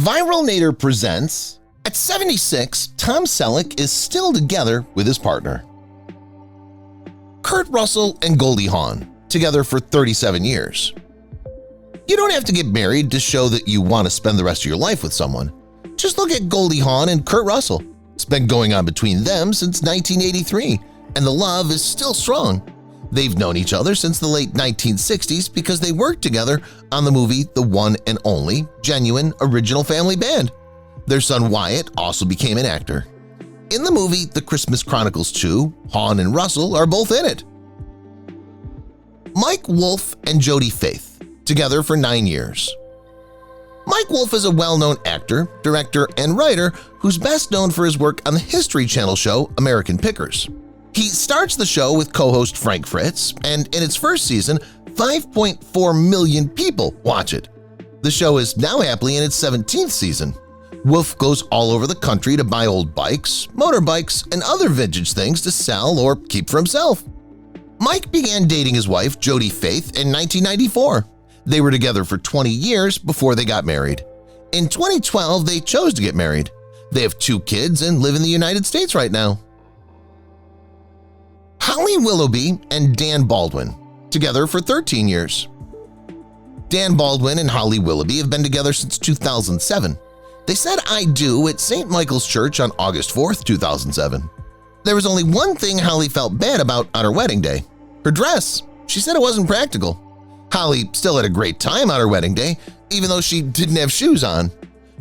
viralnater presents, at 76, Tom Selleck is still together with his partner. Kurt Russell and Goldie Hawn, together for 37 years. You don't have to get married to show that you want to spend the rest of your life with someone. Just look at Goldie Hawn and Kurt Russell. It's been going on between them since 1983, and the love is still strong. They've known each other since the late 1960s because they worked together on the movie The One and Only Genuine Original Family Band. Their son Wyatt also became an actor. In the movie The Christmas Chronicles 2, Hawn and Russell are both in it. Mike Wolfe and Jodie Faith, together for 9 years. Mike Wolfe is a well-known actor, director, and writer who's best known for his work on the History Channel show American Pickers. He starts the show with co-host Frank Fritz, and in its first season, 5.4 million people watch it. The show is now happily in its 17th season. Wolfe goes all over the country to buy old bikes, motorbikes, and other vintage things to sell or keep for himself. Mike began dating his wife, Jodie Faith, in 1994. They were together for 20 years before they got married. In 2012, they chose to get married. They have 2 kids and live in the United States right now. Holly Willoughby and Dan Baldwin, together for 13 years. Dan Baldwin and Holly Willoughby have been together since 2007. They said "I do" at St. Michael's Church on August 4, 2007. There was only one thing Holly felt bad about on her wedding day: her dress. She said it wasn't practical. Holly still had a great time on her wedding day, even though she didn't have shoes on.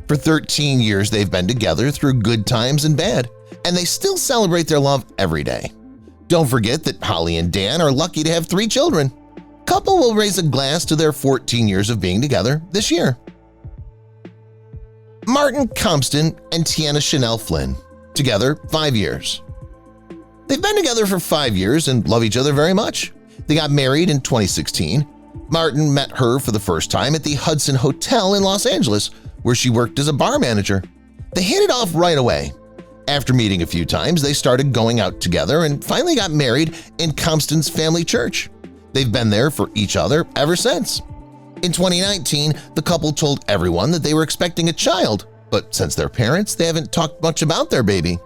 For 13 years, they've been together through good times and bad, and they still celebrate their love every day. Don't forget that Holly and Dan are lucky to have 3 children. Couple will raise a glass to their 14 years of being together this year. Martin Compston and Tiana Chanel Flynn, together 5 years. They've been together for 5 years and love each other very much. They got married in 2016. Martin met her for the first time at the Hudson Hotel in Los Angeles, where she worked as a bar manager. They hit it off right away. After meeting a few times, they started going out together and finally got married in Compston's family church. They've been there for each other ever since. In 2019, the couple told everyone that they were expecting a child, but since they're parents, they haven't talked much about their baby.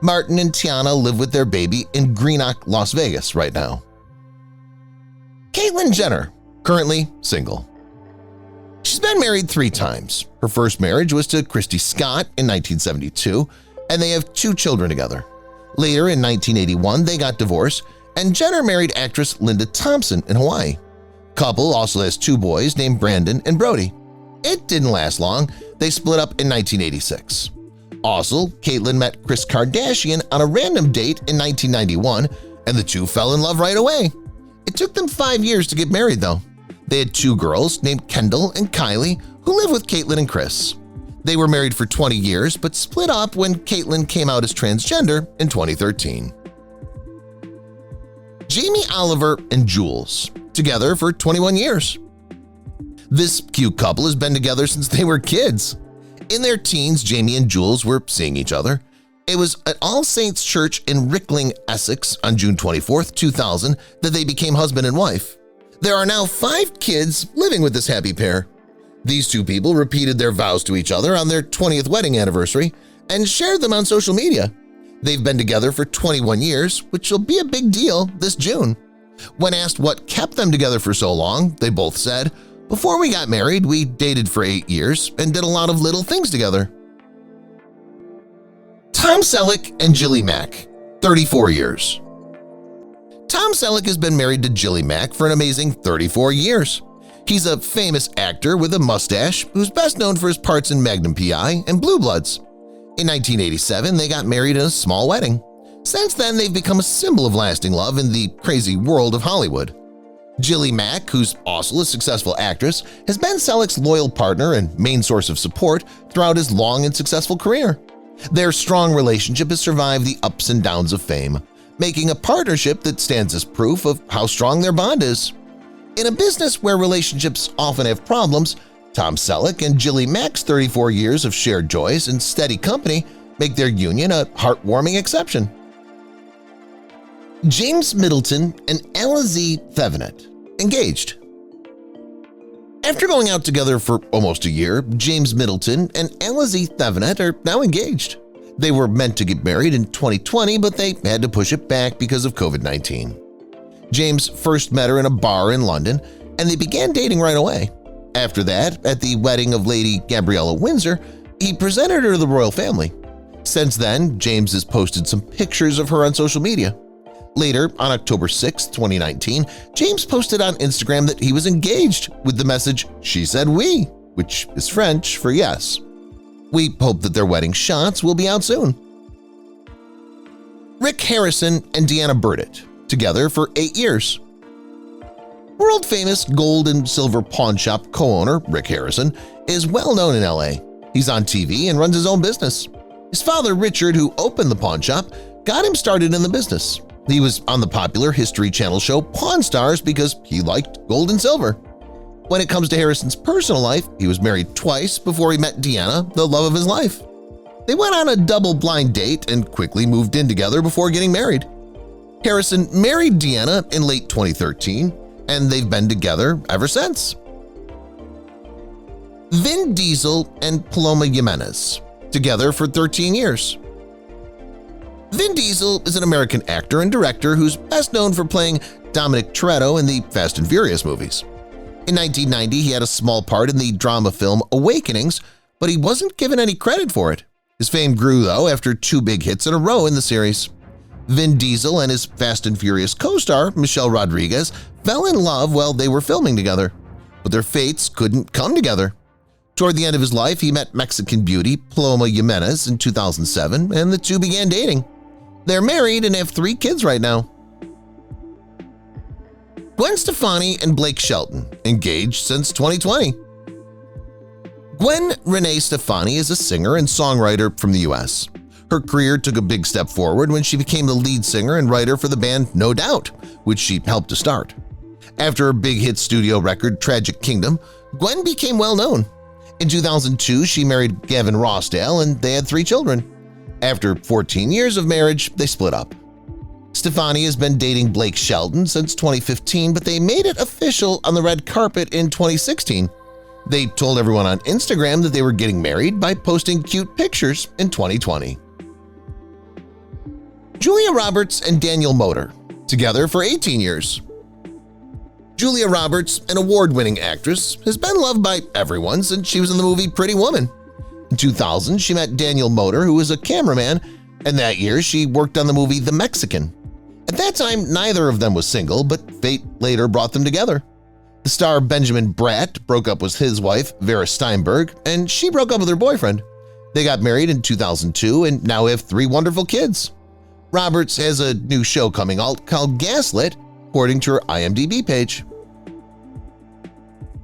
Martin and Tiana live with their baby in Greenock, Las Vegas right now. Caitlyn Jenner, currently single. She's been married 3 times. Her first marriage was to Christy Scott in 1972, and they have 2 children together. Later in 1981, they got divorced, and Jenner married actress Linda Thompson in Hawaii. Couple also has 2 boys named Brandon and Brody. It didn't last long. They split up in 1986. Also, Caitlyn met Kris Kardashian on a random date in 1991, and the 2 fell in love right away. It took them 5 years to get married, though. They had 2 girls named Kendall and Kylie who live with Caitlyn and Kris. They were married for 20 years but split up when Caitlyn came out as transgender in 2013. Jamie Oliver and Jules, together for 21 years. This cute couple has been together since they were kids. In their teens, Jamie and Jules were seeing each other. It was at All Saints Church in Rickling, Essex on June 24, 2000 that they became husband and wife. There are now 5 kids living with this happy pair. These 2 people repeated their vows to each other on their 20th wedding anniversary and shared them on social media. They've been together for 21 years, which will be a big deal this June. When asked what kept them together for so long, they both said, "Before we got married, we dated for 8 years and did a lot of little things together." Tom Selleck and Jilly Mack, 34 years. Tom Selleck has been married to Jilly Mack for an amazing 34 years. He's a famous actor with a mustache who's best known for his parts in Magnum P.I. and Blue Bloods. In 1987, they got married in a small wedding. Since then, they've become a symbol of lasting love in the crazy world of Hollywood. Jilly Mack, who's also a successful actress, has been Selleck's loyal partner and main source of support throughout his long and successful career. Their strong relationship has survived the ups and downs of fame, making a partnership that stands as proof of how strong their bond is. In a business where relationships often have problems, Tom Selleck and Jilly Mack's 34 years of shared joys and steady company make their union a heartwarming exception. James Middleton and Alize Thevenet, engaged. After going out together for almost a year, James Middleton and Thet are now engaged. They were meant to get married in 2020, but they had to push it back because of COVID-19. James first met her in a bar in London, and they began dating right away. After that, at the wedding of Lady Gabriella Windsor, he presented her to the royal family. Since then, James has posted some pictures of her on social media. Later, on October 6, 2019, James posted on Instagram that he was engaged with the message, "She said oui," which is French for yes. We hope that their wedding shots will be out soon. Rick Harrison and Deanna Burdett, together for 8 years. World-famous gold and silver pawn shop co-owner Rick Harrison is well known in LA. He's on TV and runs his own business. His father, Richard, who opened the pawn shop, got him started in the business. He was on the popular History Channel show Pawn Stars because he liked gold and silver. When it comes to Harrison's personal life, he was married twice before he met Deanna, the love of his life. They went on a double-blind date and quickly moved in together before getting married. Harrison married Deanna in late 2013, and they've been together ever since. Vin Diesel and Paloma, together for 13 years. Vin Diesel is an American actor and director who's best known for playing Dominic Toretto in the Fast and Furious movies. In 1990, he had a small part in the drama film Awakenings, but he wasn't given any credit for it. His fame grew, though, after 2 big hits in a row in the series. Vin Diesel and his Fast and Furious co-star, Michelle Rodriguez, fell in love while they were filming together, but their fates couldn't come together. Toward the end of his life, he met Mexican beauty Paloma in 2007, and the two began dating. They're married and have 3 kids right now. Gwen Stefani and Blake Shelton, engaged since 2020. Gwen Renee Stefani is a singer and songwriter from the U.S. Her career took a big step forward when she became the lead singer and writer for the band No Doubt, which she helped to start. After her big hit studio record Tragic Kingdom, Gwen became well known. In 2002, she married Gavin Rossdale and they had 3 children. After 14 years of marriage, they split up. Stefani has been dating Blake Shelton since 2015, but they made it official on the red carpet in 2016. They told everyone on Instagram that they were getting married by posting cute pictures in 2020. Julia Roberts and Daniel Moder, together for 18 years. Julia Roberts, an award-winning actress, has been loved by everyone since she was in the movie Pretty Woman. In 2000, she met Daniel Moder, who was a cameraman, and that year she worked on the movie The Mexican. At that time, neither of them was single, but fate later brought them together. The star Benjamin Bratt broke up with his wife, Vera Steinberg, and she broke up with her boyfriend. They got married in 2002 and now have 3 wonderful kids. Roberts has a new show coming out called Gaslit, according to her IMDb page.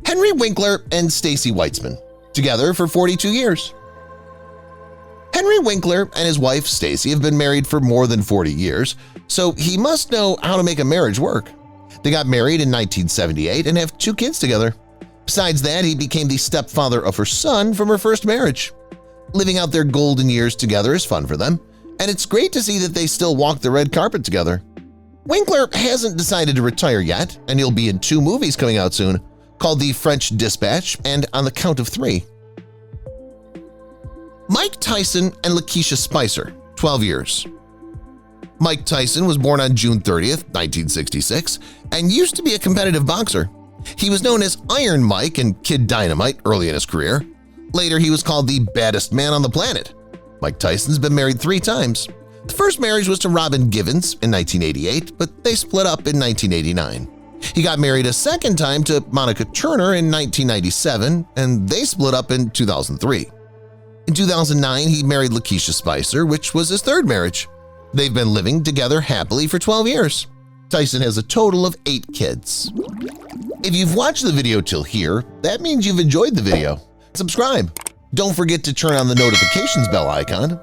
Henry Winkler and Stacy Weitzman, together for 42 years. Henry Winkler and his wife Stacy have been married for more than 40 years, so he must know how to make a marriage work. They got married in 1978 and have 2 kids together. Besides that, he became the stepfather of her son from her first marriage. Living out their golden years together is fun for them, and it's great to see that they still walk the red carpet together. Winkler hasn't decided to retire yet, and he'll be in 2 movies coming out soon, called The French Dispatch and On the Count of 3. Mike Tyson and Lakeisha Spicer, 12 years. Mike Tyson was born on June 30th, 1966, and used to be a competitive boxer. He was known as Iron Mike and Kid Dynamite early in his career. Later, he was called the baddest man on the planet. Mike Tyson's been married 3 times. The first marriage was to Robin Givens in 1988, but they split up in 1989. He got married a second time to Monica Turner in 1997, and they split up in 2003. In 2009, he married Lakeisha Spicer, which was his 3rd marriage. They've been living together happily for 12 years. Tyson has a total of 8 kids. If you've watched the video till here, that means you've enjoyed the video. Subscribe. Don't forget to turn on the notifications bell icon